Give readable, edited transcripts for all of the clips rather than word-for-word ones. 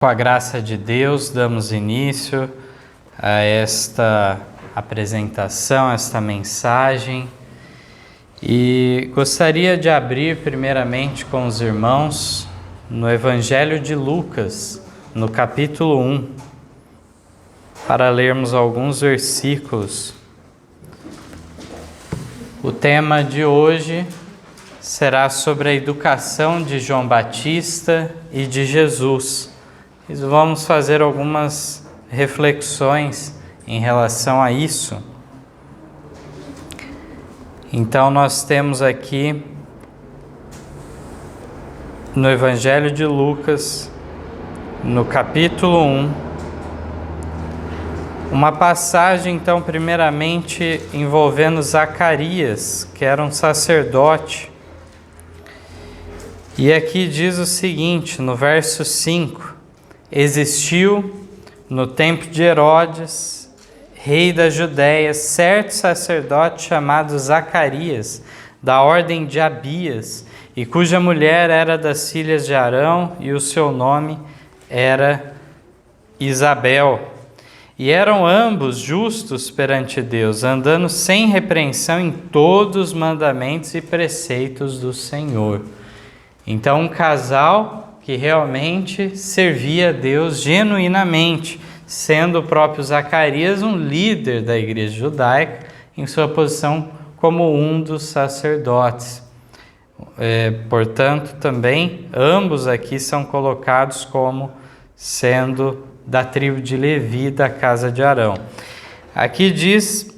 Com a graça de Deus, damos início a esta apresentação, esta mensagem. E gostaria de abrir primeiramente com os irmãos no Evangelho de Lucas, no capítulo 1, para lermos alguns versículos. O tema de hoje será sobre a educação de João Batista e de Jesus. Vamos fazer algumas reflexões em relação a isso. Então nós temos aqui no Evangelho de Lucas, no capítulo 1, uma passagem então primeiramente envolvendo Zacarias, que era um sacerdote. E aqui diz o seguinte, no verso 5: Existiu, no tempo de Herodes, rei da Judéia, certo sacerdote chamado Zacarias, da ordem de Abias, e cuja mulher era das filhas de Arão, e o seu nome era Isabel. E eram ambos justos perante Deus, andando sem repreensão em todos os mandamentos e preceitos do Senhor. Então, um casal que realmente servia a Deus genuinamente, sendo o próprio Zacarias um líder da igreja judaica, em sua posição como um dos sacerdotes. Portanto, também, ambos aqui são colocados como sendo da tribo de Levi, da casa de Arão. Aqui diz,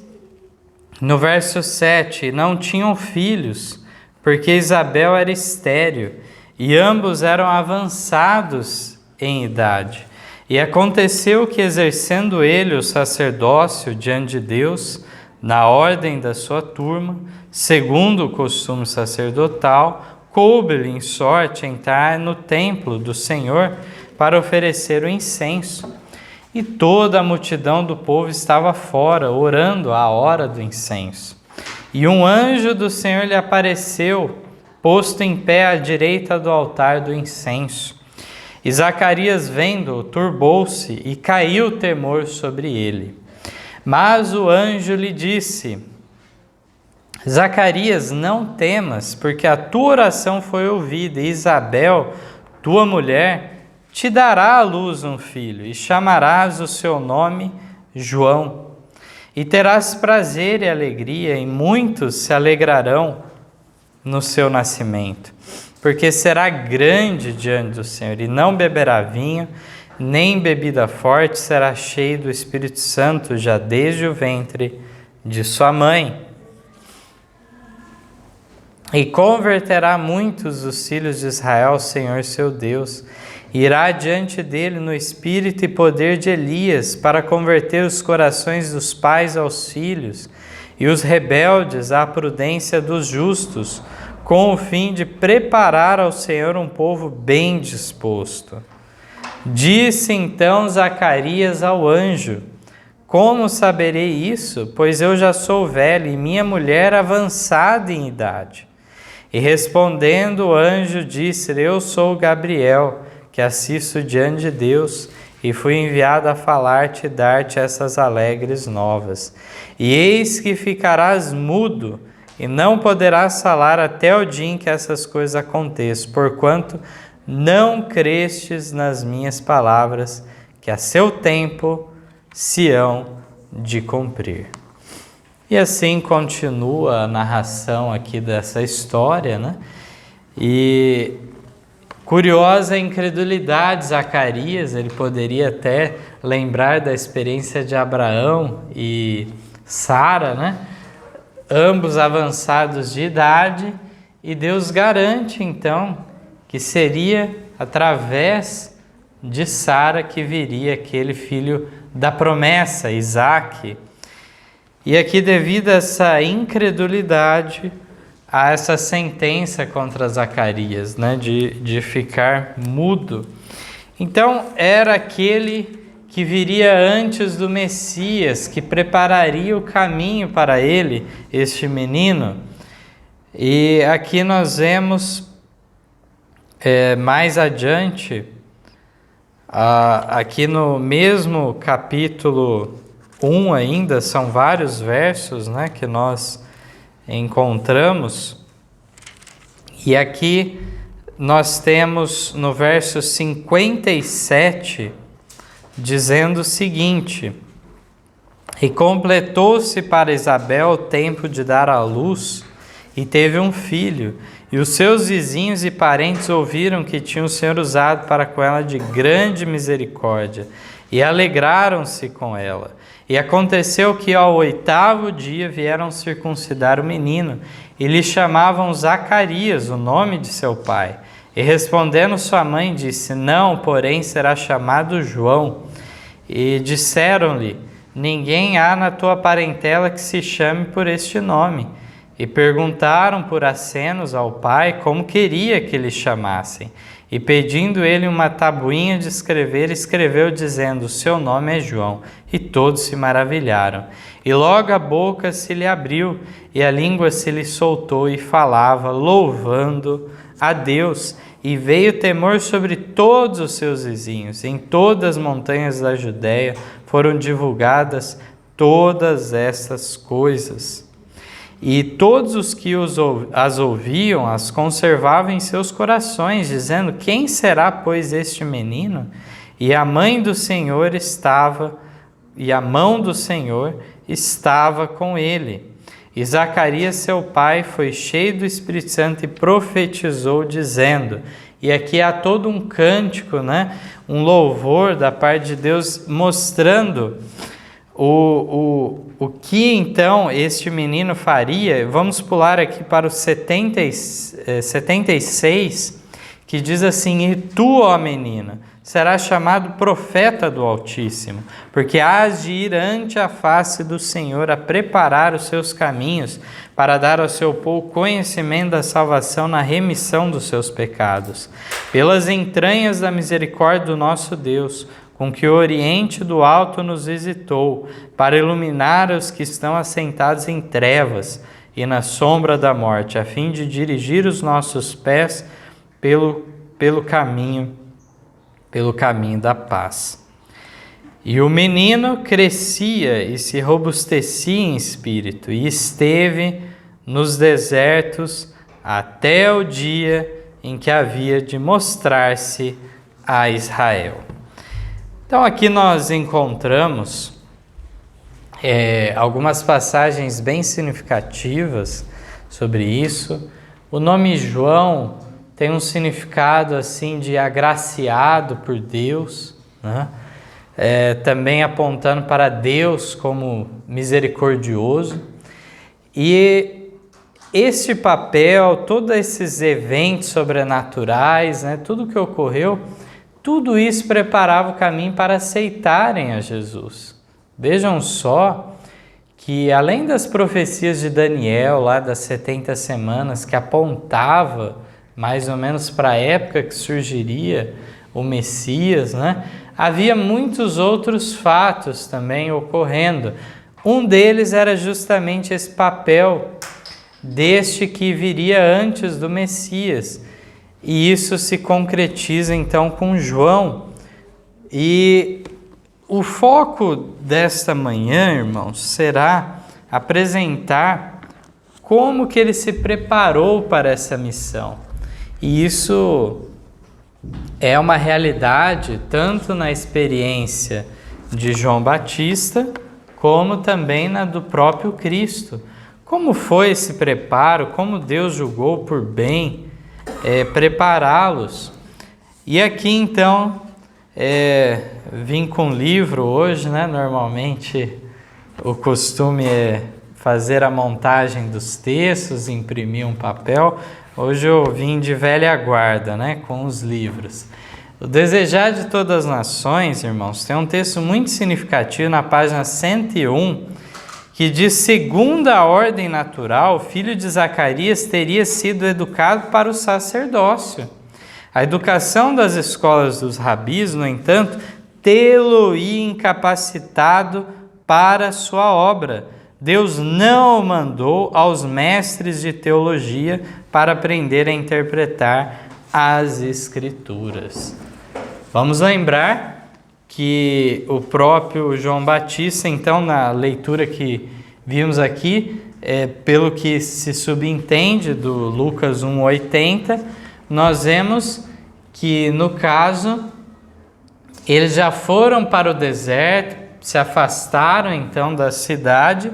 no verso 7, não tinham filhos, porque Isabel era estéril, e ambos eram avançados em idade. E aconteceu que, exercendo ele o sacerdócio diante de Deus, na ordem da sua turma, segundo o costume sacerdotal, coube-lhe em sorte entrar no templo do Senhor para oferecer o incenso. E toda a multidão do povo estava fora, orando à hora do incenso. E um anjo do Senhor lhe apareceu, posto em pé à direita do altar do incenso. E Zacarias, vendo-o, turbou-se e caiu o temor sobre ele. Mas o anjo lhe disse: Zacarias, não temas, porque a tua oração foi ouvida, e Isabel, tua mulher, te dará à luz um filho, e chamarás o seu nome João. E terás prazer e alegria, e muitos se alegrarão no seu nascimento, porque será grande diante do Senhor, e não beberá vinho, nem bebida forte, será cheio do Espírito Santo já desde o ventre de sua mãe. E converterá muitos dos filhos de Israel ao Senhor seu Deus. Irá diante dele no espírito e poder de Elias, para converter os corações dos pais aos filhos, e os rebeldes à prudência dos justos, com o fim de preparar ao Senhor um povo bem disposto. Disse então Zacarias ao anjo: Como saberei isso? Pois eu já sou velho e minha mulher avançada em idade. E respondendo o anjo disse-lhe: Eu sou Gabriel, que assisto diante de Deus, e fui enviado a falar-te e dar-te essas alegres novas. E eis que ficarás mudo, e não poderás falar até o dia em que essas coisas aconteçam, porquanto não crestes nas minhas palavras, que a seu tempo se hão de cumprir. E assim continua a narração aqui dessa história, né? E curiosa a incredulidade de Zacarias, ele poderia até lembrar da experiência de Abraão e Sara, né? Ambos avançados de idade, e Deus garante então que seria através de Sara que viria aquele filho da promessa, Isaque. E aqui, devido a essa incredulidade, há essa sentença contra Zacarias, né, de ficar mudo. Então, era aquele que viria antes do Messias, que prepararia o caminho para ele, este menino. E aqui nós vemos mais adiante Aqui no mesmo capítulo 1 ainda, são vários versos, né, que nós encontramos. E aqui nós temos no verso 57, dizendo o seguinte: e completou-se para Isabel o tempo de dar à luz, e teve um filho. E os seus vizinhos e parentes ouviram que tinha o Senhor usado para com ela de grande misericórdia, e alegraram-se com ela. E aconteceu que ao 8º dia vieram circuncidar o menino, e lhe chamavam Zacarias, o nome de seu pai. E respondendo sua mãe, disse: não, porém será chamado João. E disseram-lhe: ninguém há na tua parentela que se chame por este nome. E perguntaram por acenos ao pai como queria que lhe chamassem. E pedindo ele uma tabuinha de escrever, escreveu dizendo: o seu nome é João. E todos se maravilharam. E logo a boca se lhe abriu, e a língua se lhe soltou, e falava, louvando a Deus. E veio temor sobre todos os seus vizinhos. Em todas as montanhas da Judéia foram divulgadas todas essas coisas. E todos os que as ouviam as conservavam em seus corações, dizendo: quem será, pois, este menino? E a mão do Senhor estava com ele. E Zacarias, seu pai, foi cheio do Espírito Santo e profetizou, dizendo... E aqui há todo um cântico, né? Um louvor da parte de Deus, mostrando o que então este menino faria. Vamos pular aqui para o 76, que diz assim: e tu, ó menina, serás chamado profeta do Altíssimo, porque hás de ir ante a face do Senhor a preparar os seus caminhos, para dar ao seu povo conhecimento da salvação na remissão dos seus pecados, pelas entranhas da misericórdia do nosso Deus, com que o Oriente do Alto nos visitou, para iluminar os que estão assentados em trevas e na sombra da morte, a fim de dirigir os nossos pés pelo caminho da paz. E o menino crescia e se robustecia em espírito, e esteve nos desertos até o dia em que havia de mostrar-se a Israel. Então aqui nós encontramos algumas passagens bem significativas sobre isso. O nome João tem um significado assim de agraciado por Deus, né? Também apontando para Deus como misericordioso. E este papel, todos esses eventos sobrenaturais, né, tudo que ocorreu, tudo isso preparava o caminho para aceitarem a Jesus. Vejam só que além das profecias de Daniel, lá das 70 semanas, que apontava mais ou menos para a época que surgiria o Messias, né? Havia muitos outros fatos também ocorrendo. Um deles era justamente esse papel deste que viria antes do Messias. E isso se concretiza então com João. E o foco desta manhã, irmãos, será apresentar como que ele se preparou para essa missão. E isso é uma realidade tanto na experiência de João Batista, como também na do próprio Cristo. Como foi esse preparo, como Deus julgou por bem prepará-los. E aqui então, vim com livro hoje, né? Normalmente o costume é fazer a montagem dos textos, imprimir um papel. Hoje eu vim de velha guarda, né, com os livros. O Desejar de Todas as Nações, irmãos, tem um texto muito significativo na página 101, que diz: segundo a ordem natural, o filho de Zacarias teria sido educado para o sacerdócio. A educação das escolas dos rabis, no entanto, tê-lo-ia incapacitado para a sua obra. Deus não o mandou aos mestres de teologia para aprender a interpretar as Escrituras. Vamos lembrar que o próprio João Batista, então, na leitura que vimos aqui, pelo que se subentende do Lucas 1,80, nós vemos que, no caso, eles já foram para o deserto, se afastaram então da cidade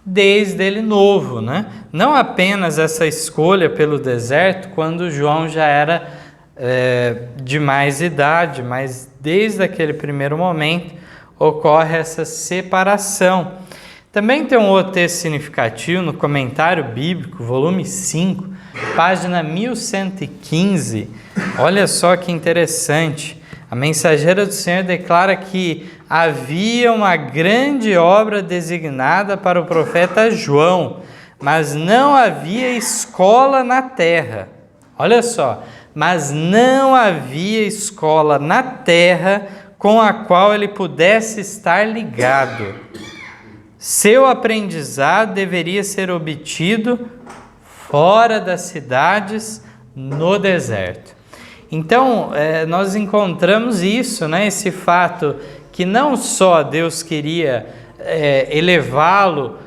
desde ele novo, né? Não apenas essa escolha pelo deserto quando João já era de mais idade, mas desde aquele primeiro momento ocorre essa separação. Também tem um outro texto significativo no Comentário Bíblico, volume 5, página 1115. Olha só que interessante. A mensageira do Senhor declara que havia uma grande obra designada para o profeta João, mas não havia escola na terra. Olha só, mas não havia escola na terra com a qual ele pudesse estar ligado. Seu aprendizado deveria ser obtido fora das cidades, no deserto. Então, nós encontramos isso, né? Esse fato que não só Deus queria elevá-lo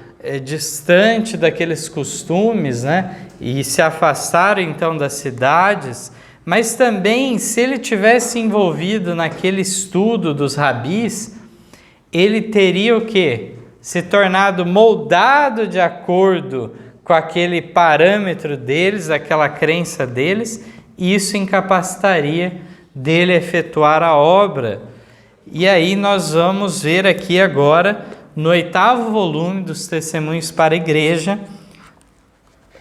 distante daqueles costumes, né? E se afastaram então das cidades, mas também se ele tivesse envolvido naquele estudo dos rabis, ele teria o quê? Se tornado moldado de acordo com aquele parâmetro deles, aquela crença deles, e isso incapacitaria dele efetuar a obra. E aí nós vamos ver aqui agora, no 8º volume dos Testemunhos para a Igreja,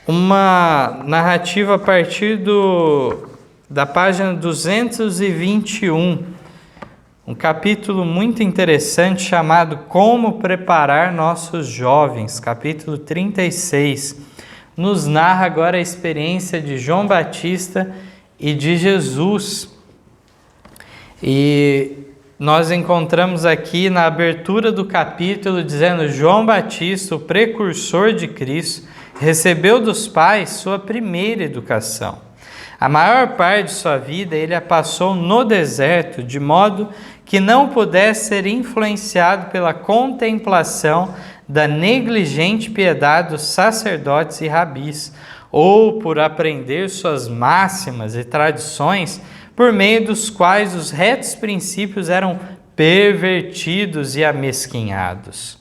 uma narrativa a partir da página 221, um capítulo muito interessante chamado Como Preparar Nossos Jovens, capítulo 36. Nos narra agora a experiência de João Batista e de Jesus. E nós encontramos aqui na abertura do capítulo dizendo: João Batista, o precursor de Cristo, recebeu dos pais sua primeira educação. A maior parte de sua vida ele a passou no deserto, de modo que não pudesse ser influenciado pela contemplação da negligente piedade dos sacerdotes e rabis, ou por aprender suas máximas e tradições, por meio dos quais os retos princípios eram pervertidos e amesquinhados.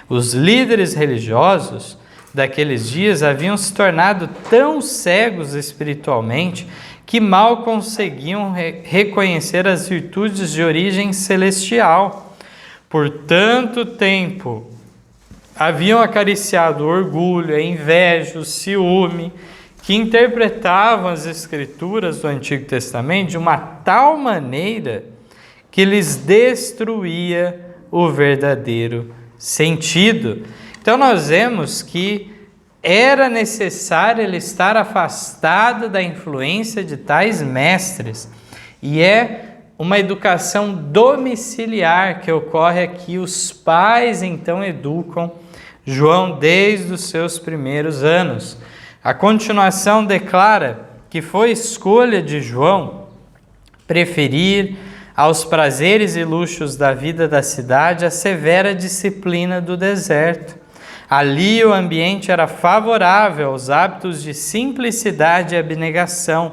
Os líderes religiosos daqueles dias haviam se tornado tão cegos espiritualmente que mal conseguiam reconhecer as virtudes de origem celestial. Por tanto tempo haviam acariciado o orgulho, a inveja, o ciúme, que interpretavam as Escrituras do Antigo Testamento de uma tal maneira que lhes destruía o verdadeiro sentido. Então nós vemos que era necessário ele estar afastado da influência de tais mestres. E é uma educação domiciliar que ocorre aqui. Os pais então educam João desde os seus primeiros anos. A continuação declara que foi escolha de João preferir aos prazeres e luxos da vida da cidade a severa disciplina do deserto. Ali o ambiente era favorável aos hábitos de simplicidade e abnegação.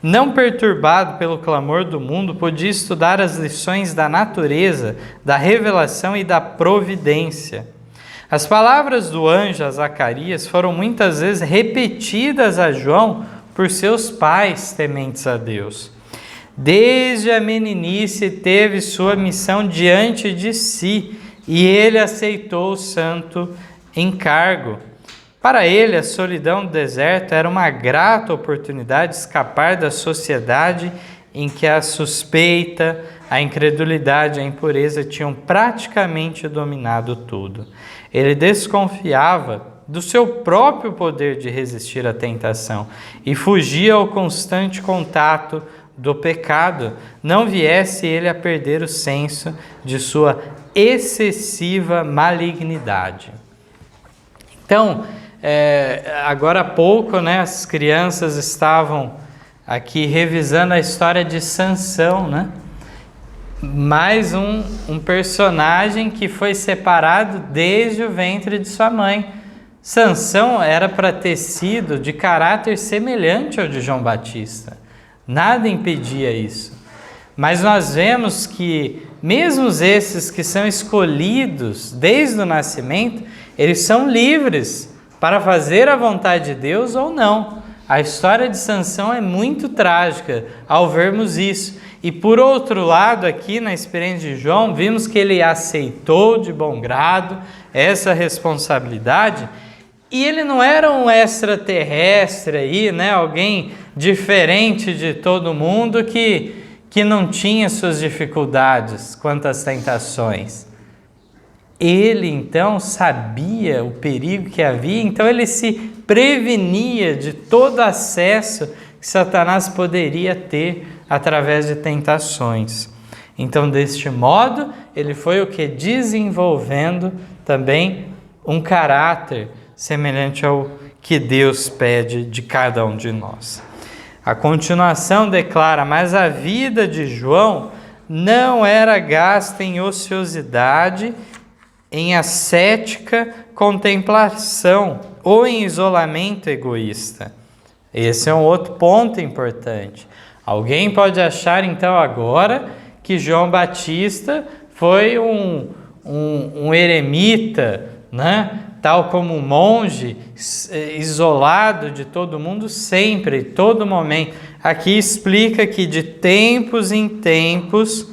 Não perturbado pelo clamor do mundo, podia estudar as lições da natureza, da revelação e da providência. As palavras do anjo a Zacarias foram muitas vezes repetidas a João por seus pais tementes a Deus. Desde a meninice teve sua missão diante de si e ele aceitou o santo encargo. Para ele, a solidão do deserto era uma grata oportunidade de escapar da sociedade em que a suspeita, a incredulidade e a impureza tinham praticamente dominado tudo. Ele desconfiava do seu próprio poder de resistir à tentação e fugia ao constante contato do pecado, não viesse ele a perder o senso de sua excessiva malignidade. Então, agora há pouco, né, as crianças estavam aqui revisando a história de Sansão, né? mais um personagem que foi separado desde o ventre de sua mãe. Sansão era para ter sido de caráter semelhante ao de João Batista. Nada impedia isso. Mas nós vemos que mesmo esses que são escolhidos desde o nascimento, eles são livres para fazer a vontade de Deus ou não. A história de Sansão é muito trágica ao vermos isso. E por outro lado, aqui na experiência de João, vimos que ele aceitou de bom grado essa responsabilidade. E ele não era um extraterrestre aí, né? Alguém diferente de todo mundo que não tinha suas dificuldades quanto às tentações. Ele, então, sabia o perigo que havia, então ele se prevenia de todo acesso que Satanás poderia ter através de tentações. Então, deste modo, ele foi o que? Desenvolvendo também um caráter semelhante ao que Deus pede de cada um de nós. A continuação declara: mas a vida de João não era gasta em ociosidade, em ascética contemplação ou em isolamento egoísta. Esse é um outro ponto importante. Alguém pode achar então agora que João Batista foi um eremita, né? Tal como um monge, isolado de todo mundo sempre, todo momento. Aqui explica que de tempos em tempos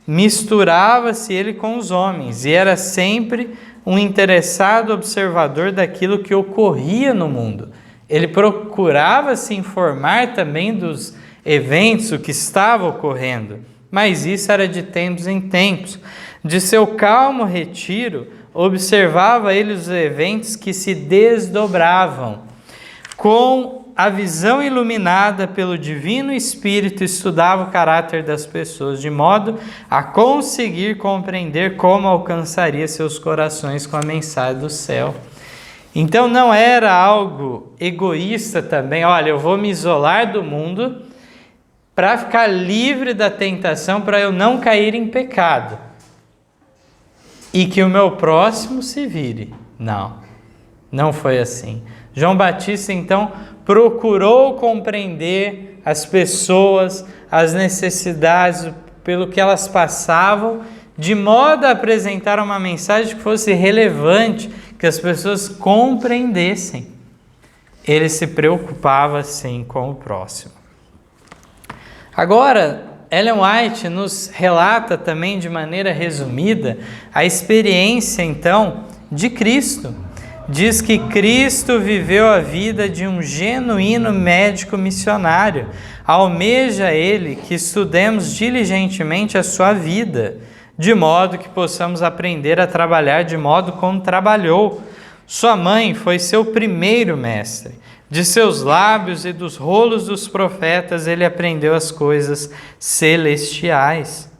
misturava-se ele com os homens e era sempre um interessado observador daquilo que ocorria no mundo. Ele procurava se informar também dos eventos, o que estava ocorrendo, mas isso era de tempos em tempos. De seu calmo retiro, observava ele os eventos que se desdobravam. Com a visão iluminada pelo Divino Espírito, estudava o caráter das pessoas, de modo a conseguir compreender como alcançaria seus corações com a mensagem do céu. Então não era algo egoísta também, olha, eu vou me isolar do mundo para ficar livre da tentação, para eu não cair em pecado. E que o meu próximo se vire. Não, não foi assim. João Batista, então, procurou compreender as pessoas, as necessidades, pelo que elas passavam, de modo a apresentar uma mensagem que fosse relevante, que as pessoas compreendessem. Ele se preocupava, sim, com o próximo. Agora, Ellen White nos relata também de maneira resumida a experiência, então, de Cristo. Diz que Cristo viveu a vida de um genuíno médico missionário. Almeja ele que estudemos diligentemente a sua vida, de modo que possamos aprender a trabalhar de modo como trabalhou. Sua mãe foi seu primeiro mestre. De seus lábios e dos rolos dos profetas ele aprendeu as coisas celestiais.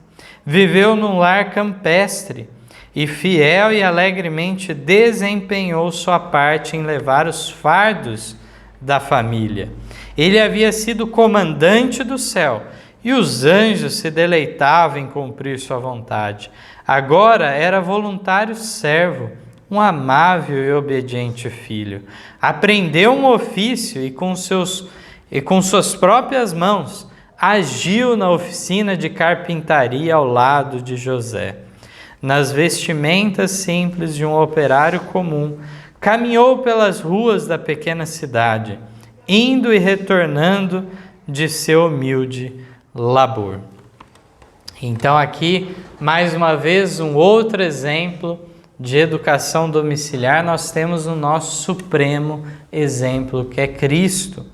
Viveu num lar campestre e fiel e alegremente desempenhou sua parte em levar os fardos da família. Ele havia sido comandante do céu e os anjos se deleitavam em cumprir sua vontade. Agora era voluntário servo, um amável e obediente filho. Aprendeu um ofício e com suas próprias mãos agiu na oficina de carpintaria ao lado de José. Nas vestimentas simples de um operário comum, caminhou pelas ruas da pequena cidade, indo e retornando de seu humilde labor. Então aqui, mais uma vez, um outro exemplo de educação domiciliar, nós temos o nosso supremo exemplo, que é Cristo.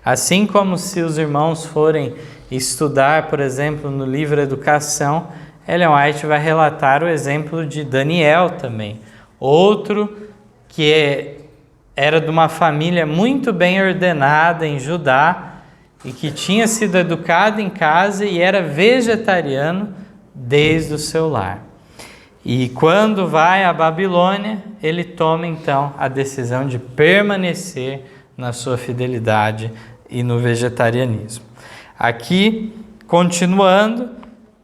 Assim como se os irmãos forem estudar, por exemplo, no livro Educação, Ellen White vai relatar o exemplo de Daniel também. Outro que era de uma família muito bem ordenada em Judá e que tinha sido educado em casa e era vegetariano desde o seu lar. E quando vai à Babilônia, ele toma então a decisão de permanecer na sua fidelidade e no vegetarianismo. Aqui, continuando,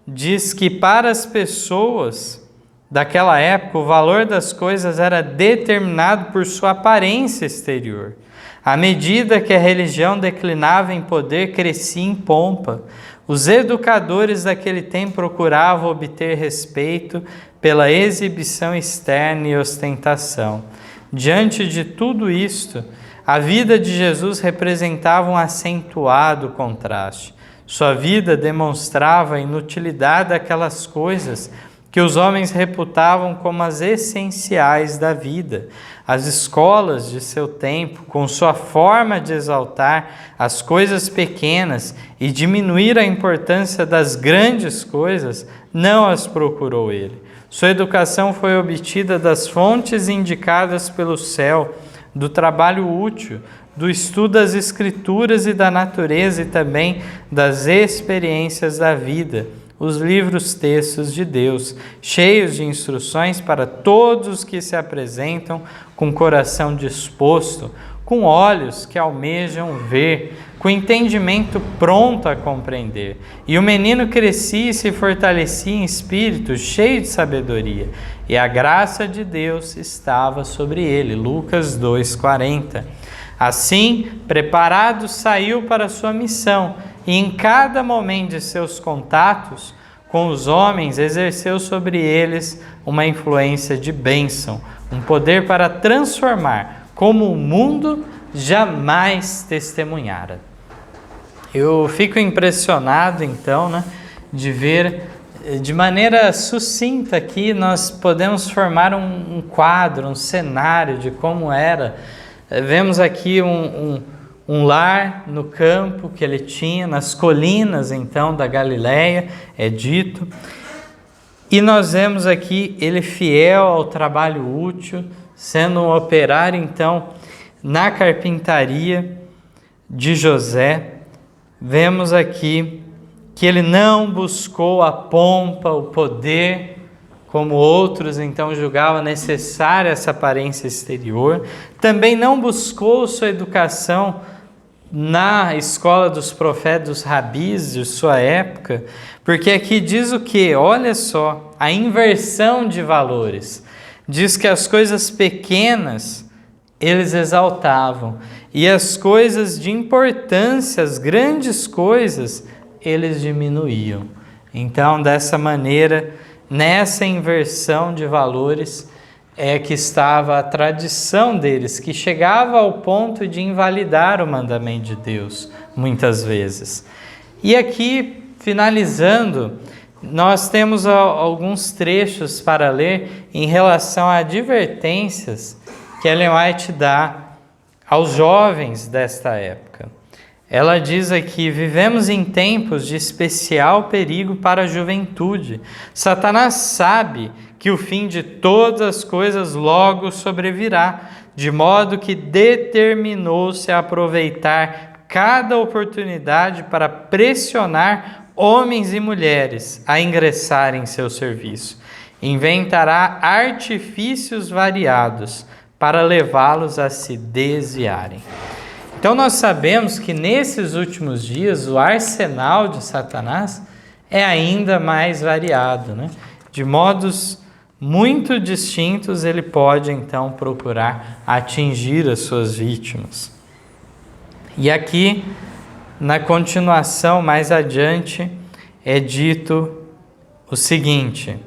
diz que para as pessoas daquela época o valor das coisas era determinado por sua aparência exterior. À medida que a religião declinava em poder, crescia em pompa. Os educadores daquele tempo procuravam obter respeito pela exibição externa e ostentação. Diante de tudo isto, a vida de Jesus representava um acentuado contraste. Sua vida demonstrava a inutilidade daquelas coisas que os homens reputavam como as essenciais da vida. As escolas de seu tempo, com sua forma de exaltar as coisas pequenas e diminuir a importância das grandes coisas, não as procurou ele. Sua educação foi obtida das fontes indicadas pelo céu, do trabalho útil, do estudo das Escrituras e da natureza e também das experiências da vida. Os livros textos de Deus, cheios de instruções para todos os que se apresentam com coração disposto, com olhos que almejam ver, com entendimento pronto a compreender. E o menino crescia e se fortalecia em espírito, cheio de sabedoria, e a graça de Deus estava sobre ele. Lucas 2,40. Assim, preparado, saiu para sua missão, e em cada momento de seus contatos com os homens, exerceu sobre eles uma influência de bênção, um poder para transformar como o mundo jamais testemunhara. Eu fico impressionado, então, de ver, de maneira sucinta aqui, nós podemos formar um quadro, um cenário de como era. Vemos aqui um lar no campo que ele tinha, nas colinas, então, da Galileia, é dito. E nós vemos aqui ele fiel ao trabalho útil, sendo um operário, então, na carpintaria de José. Vemos aqui que ele não buscou a pompa, o poder, como outros então julgavam necessária essa aparência exterior. Também não buscou sua educação na escola dos profetas, dos rabis de sua época, porque aqui diz o quê? Olha só, a inversão de valores. Diz que as coisas pequenas eles exaltavam, e as coisas de importância, as grandes coisas, eles diminuíam. Então, dessa maneira, nessa inversão de valores, é que estava a tradição deles, que chegava ao ponto de invalidar o mandamento de Deus, muitas vezes. E aqui, finalizando, nós temos alguns trechos para ler em relação a advertências que Ellen White dá aos jovens desta época. Ela diz aqui: vivemos em tempos de especial perigo para a juventude. Satanás sabe que o fim de todas as coisas logo sobrevirá, de modo que determinou-se a aproveitar cada oportunidade para pressionar homens e mulheres a ingressarem em seu serviço. Inventará artifícios variados para levá-los a se desviarem. Então nós sabemos que nesses últimos dias o arsenal de Satanás é ainda mais variado, De modos muito distintos ele pode então procurar atingir as suas vítimas. E aqui, na continuação mais adiante, é dito o seguinte: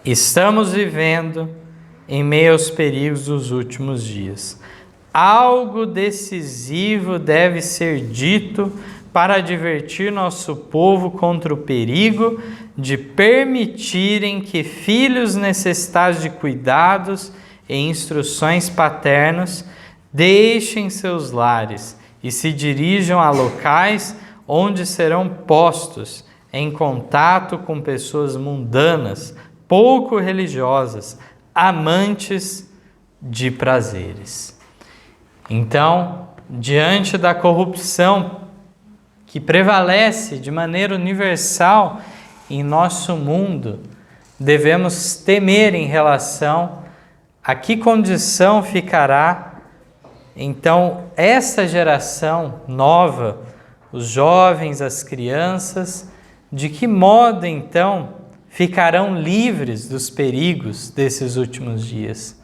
estamos vivendo em meio aos perigos dos últimos dias. Algo decisivo deve ser dito para advertir nosso povo contra o perigo de permitirem que filhos necessitados de cuidados e instruções paternos deixem seus lares e se dirijam a locais onde serão postos em contato com pessoas mundanas, pouco religiosas, amantes de prazeres. Então, diante da corrupção que prevalece de maneira universal em nosso mundo, devemos temer em relação a que condição ficará, então, essa geração nova, os jovens, as crianças, de que modo então ficarão livres dos perigos desses últimos dias?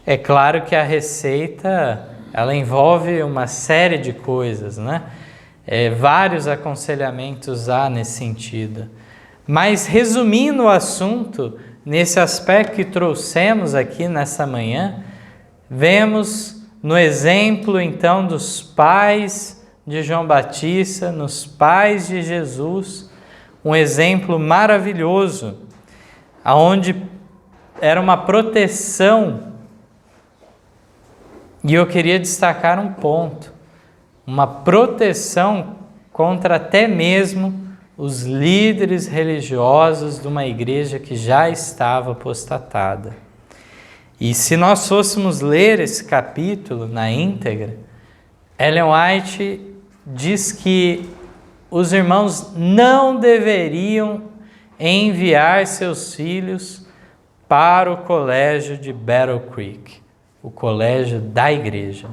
É claro que a receita, ela envolve uma série de coisas, né? Vários aconselhamentos há nesse sentido. Mas resumindo o assunto, nesse aspecto que trouxemos aqui nessa manhã, vemos no exemplo então dos pais de João Batista, nos pais de Jesus, um exemplo maravilhoso, onde era uma proteção. E eu queria destacar um ponto, uma proteção contra até mesmo os líderes religiosos de uma igreja que já estava apostatada. E se nós fôssemos ler esse capítulo na íntegra, Ellen White diz que os irmãos não deveriam enviar seus filhos para o colégio de Battle Creek, o colégio da igreja,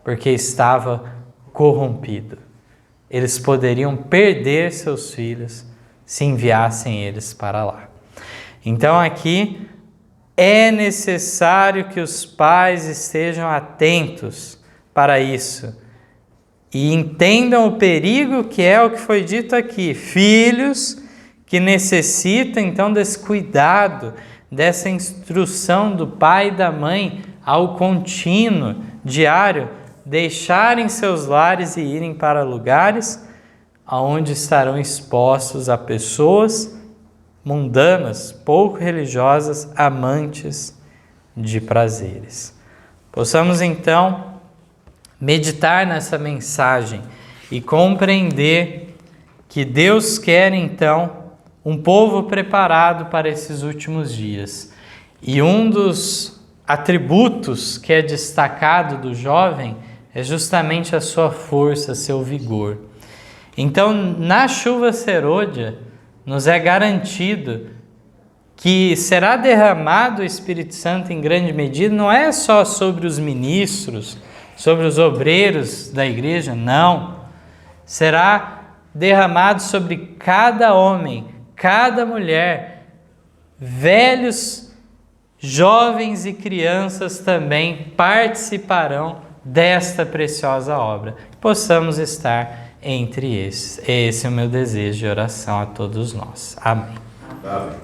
porque estava corrompido. Eles poderiam perder seus filhos se enviassem eles para lá. Então aqui é necessário que os pais estejam atentos para isso e entendam o perigo que é o que foi dito aqui. Filhos que necessitam então desse cuidado, dessa instrução do pai e da mãe ao contínuo, diário, deixarem seus lares e irem para lugares onde estarão expostos a pessoas mundanas, pouco religiosas, amantes de prazeres. Possamos então meditar nessa mensagem e compreender que Deus quer então um povo preparado para esses últimos dias. E um dos atributos que é destacado do jovem é justamente a sua força, seu vigor. Então, na chuva serôdia, nos é garantido que será derramado o Espírito Santo em grande medida, não é só sobre os ministros, sobre os obreiros da igreja, não. Será derramado sobre cada homem, cada mulher, velhos, jovens e crianças também participarão desta preciosa obra. Possamos estar entre esses. Esse é o meu desejo de oração a todos nós. Amém.